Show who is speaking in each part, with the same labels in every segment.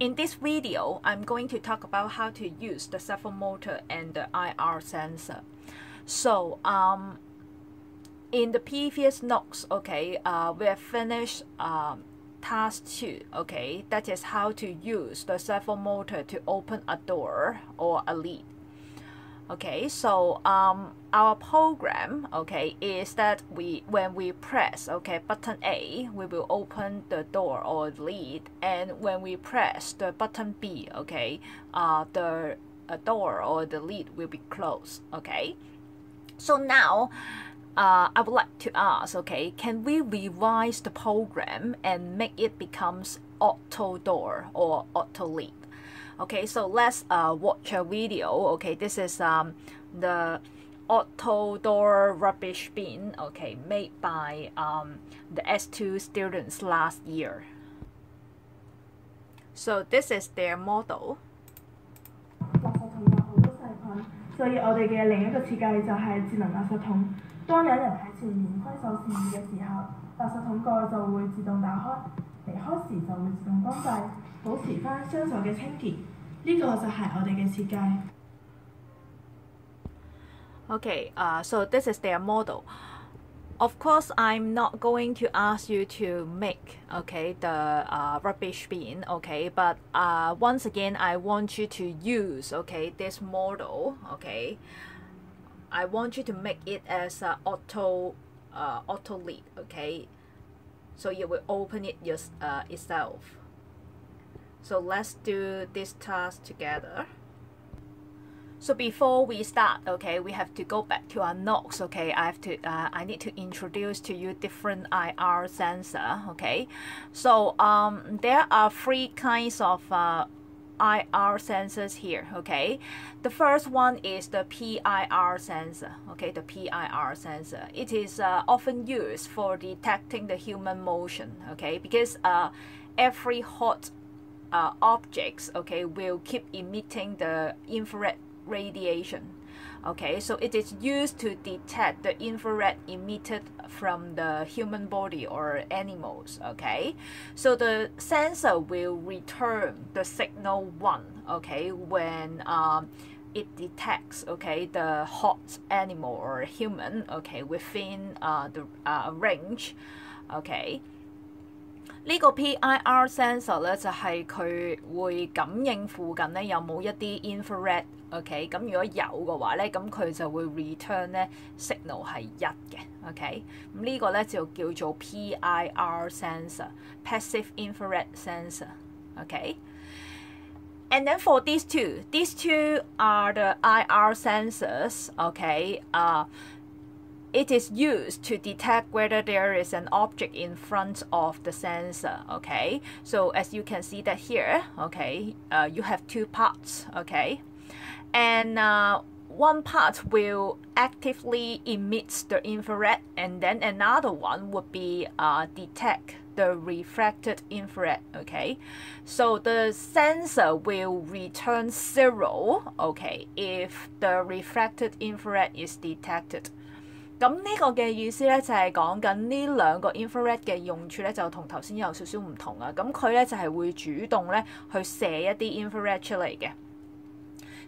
Speaker 1: In this video, I'm going to talk about how to use the servo motor and the IR sensor. So, in the previous notes, okay, we have finished task 2, okay, that is how to use the servo motor to open a door or a lid. Okay, so our program, okay, is that when we press, okay, button A, we will open the door or lid, and when we press the button B, okay, the door or the lid will be closed. Okay, so now I would like to ask, okay, can we revise the program and make it becomes auto door or auto lid? Okay, so let's watch a video. Okay, this is the auto door rubbish bin, okay, made by the S2 students last year. So this is their model.
Speaker 2: 垃圾桶有好多細菌，所以我哋嘅另一個設計就係智能垃圾桶。當有人喺前面揮手示意嘅時候，垃圾桶蓋就會自動打開，離開時就會自動關閉，保持返雙手嘅清潔。呢個就係我哋嘅設計。
Speaker 1: Okay, so this is their model. Of course, I'm not going to ask you to make, okay, the rubbish bin, okay, but once again, I want you to use, okay, this model, okay. I want you to make it as a auto lid, okay. So you will open it itself. So let's do this task together. So before we start, okay, we have to go back to our notes. Okay, I need to introduce to you different IR sensor. Okay, so there are 3 kinds of IR sensors here. Okay, the first one is the PIR sensor. Okay, the PIR sensor. It is often used for detecting the human motion. Okay, because every hot objects, okay, will keep emitting the infrared radiation. Okay, so it is used to detect the infrared emitted from the human body or animals. Okay, so the sensor will return the signal 1, okay, when it detects, okay, the hot animal or human, okay, within the range. Okay, 呢個 PIR sensor 咧就係佢會感應附近咧有冇一啲 infrared， OK， 咁如果有嘅話咧，咁佢就會 return 咧 signal 係1嘅 ，OK， 咁呢個咧就叫做 PIR sensor，passive infrared sensor，OK。And then for these two are the IR sensors, okay. It is used to detect whether there is an object in front of the sensor, okay? So as you can see that here, okay, you have 2 parts, okay? And one part will actively emit the infrared, and then another one would be detect the refracted infrared, okay? So the sensor will return 0, okay, if the refracted infrared is detected. 咁呢個嘅意思咧就係講緊呢兩個 infrared 嘅用處咧就同頭先有少少唔同啊。咁佢咧就係會主動咧去射一啲 infrared 出嚟嘅。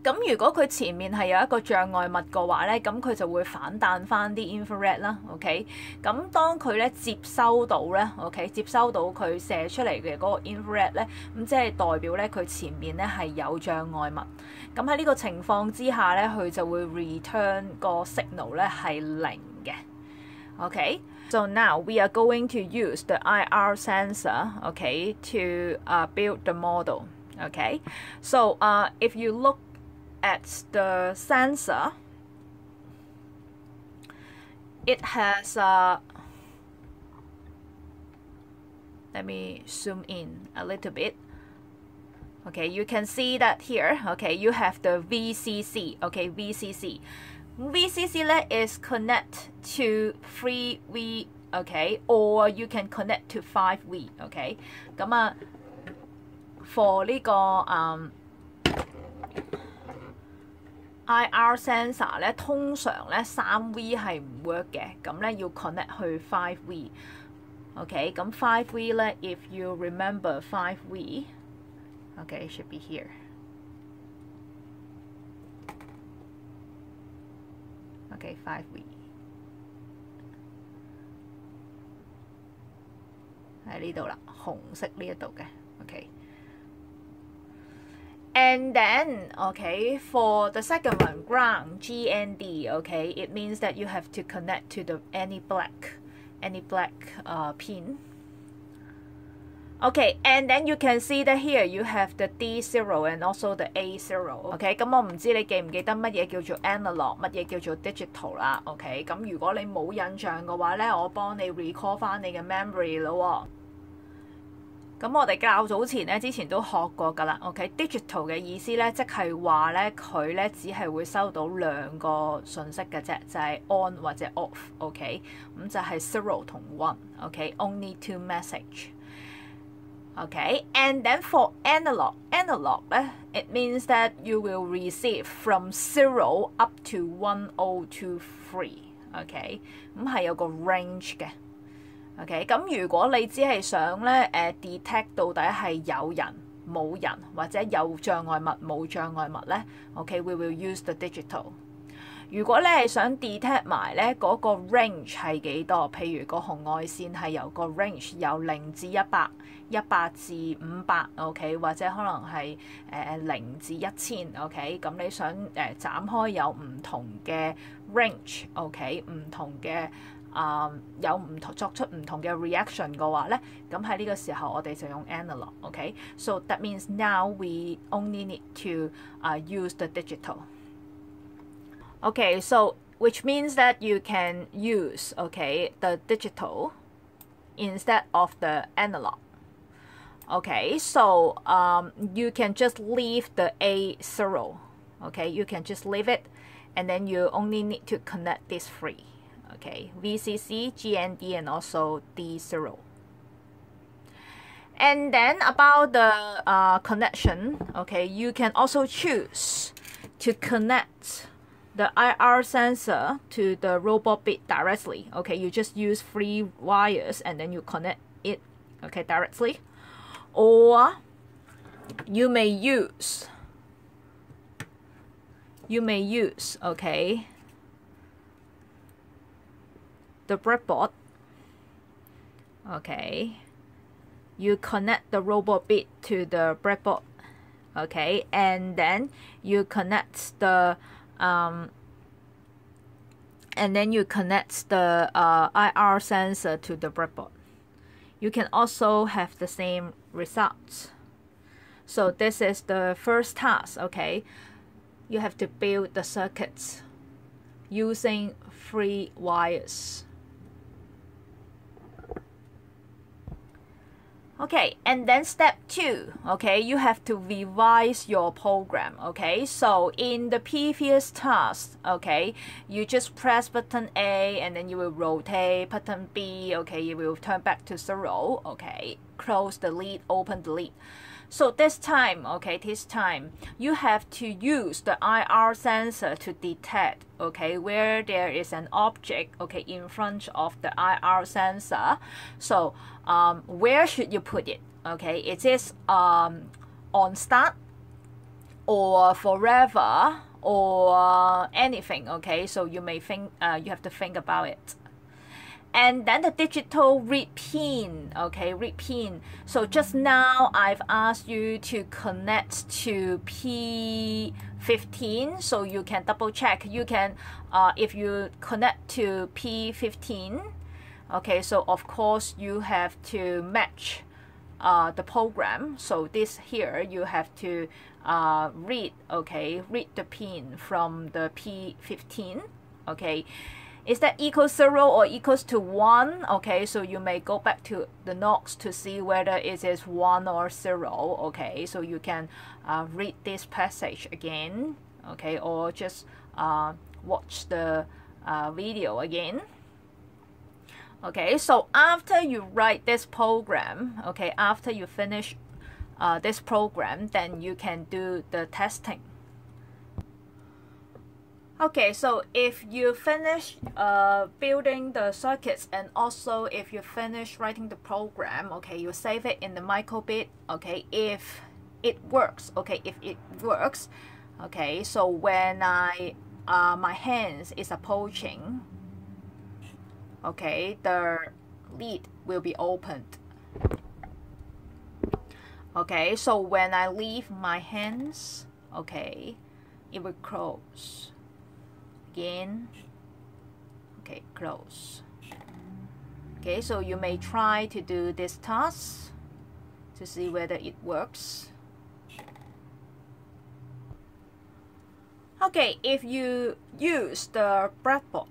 Speaker 1: 咁如果佢前面係有一個障礙物嘅話咧，咁佢就會反彈翻啲 infrared 啦。OK， 咁當佢咧接收到咧 ，OK， 接收到佢射出嚟嘅嗰個 infrared 咧，咁即係代表咧佢前面咧係有障礙物。咁喺呢個情況之下咧，佢就會 return 個 signal 咧係0嘅。OK， so now we are going to use the IR sensor, okay, to build the model. Okay, so if you look at the sensor, it has let me zoom in a little bit. Okay, you can see that here, okay, you have the VCC, okay, VCC. VCC is connect to 3V, okay, or you can connect to 5V, okay. 咁for 呢個IR sensor 咧，通常咧3V 係唔 work 嘅，咁咧要 connect 去 5V。OK， 咁 5V 咧 ，if you remember 5V， Okay, it should be here. Okay, 5V 喺呢度啦，紅色呢一度嘅。Okay. And then, okay, for the second one, ground, GND, okay, it means that you have to connect to any black pin. Okay, and then you can see that here you have the D0 and also the A0. Okay, 咁我唔知你記唔記得乜嘢叫做 analog， 乜嘢叫做 digital 啦。Okay， 咁如果你冇印象嘅話咧，我幫你 recall 翻你嘅 memory 咯喎。咁我哋較早前咧，之前都學過㗎啦。OK，digital 嘅意思咧，即係話咧，佢咧只係會收到兩個信息嘅啫，就係 on 或者 off。OK， 咁就係 zero 同 one。OK，only two message。OK，and then for analog 咧 ，it means that you will receive from 0 up to 1023。OK， 咁係有個 range 嘅。OK， 咁如果你只係想咧detect 到底係有人冇人或者有障礙物冇障礙物咧 ，OK，we will use the digital。如果你係想 detect 埋咧嗰個 range 係幾多，譬如個紅外線係由個 range 由0至100、100至500 ，OK， 或者可能係0至1000 ，OK， 咁你想斬開有唔同嘅 range，OK， 唔同嘅。有唔同作出唔同嘅 reaction 嘅話咧，咁喺呢個時候我哋就用 analog。OK，so that means now we only need to use the digital. Okay, so which means that you can use the digital instead of the analog. Okay, so you can just leave the A0. Okay, you can just leave it, and then you only need to connect these three. Okay, VCC, GND, and also D0. And then about the connection, okay, you can also choose to connect the IR sensor to the robot bit directly. Okay, you just use 3 wires and then you connect it, okay, directly. Or you may use, okay, the breadboard. Okay, you connect the robot bit to the breadboard. Okay, and then you connect the IR sensor to the breadboard. You can also have the same results. So this is the first task. Okay, you have to build the circuits using 3 wires. Okay, and then step 2, okay, you have to revise your program. Okay, so in the previous task, okay, you just press button A and then you will rotate button B. Okay, you will turn back to 0. Okay, close the lid, open the lid. So this time, you have to use the IR sensor to detect, okay, where there is an object, okay, in front of the IR sensor. So where should you put it? Okay, it is on start or forever or anything. Okay, so you may think you have to think about it. And then the digital read pin, okay, read pin. So just now I've asked you to connect to P15, so you can double check. You can, if you connect to P15, okay, so of course you have to match the program. So this here you have to read the pin from the P15, okay. Is that equals 0 or equals to 1? Okay, so you may go back to the notes to see whether it is 1 or 0. Okay, so you can read this passage again. Okay, or just watch the video again. Okay, so after you write this program, okay, after you finish this program, then you can do the testing. Okay, so if you finish building the circuits and also if you finish writing the program, okay, you save it in the microbit. Okay, if it works, okay, if it works, okay, so when I my hands is approaching, okay, the lid will be opened. Okay, so when I leave my hands, okay, it will close again. Okay, close. Okay, so you may try to do this task to see whether it works. Okay, if you use the breadboard,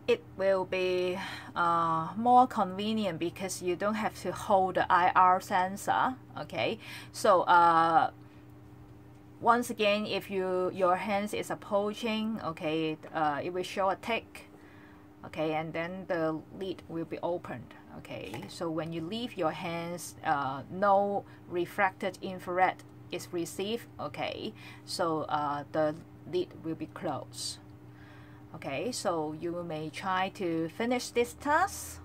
Speaker 1: it will be more convenient because you don't have to hold the IR sensor. Okay, so once again, if your hands is approaching, okay, it will show a tick, okay, and then the lid will be opened. Okay, so when you leave your hands, no refracted infrared is received. Okay, so the lid will be closed. Okay, so you may try to finish this task.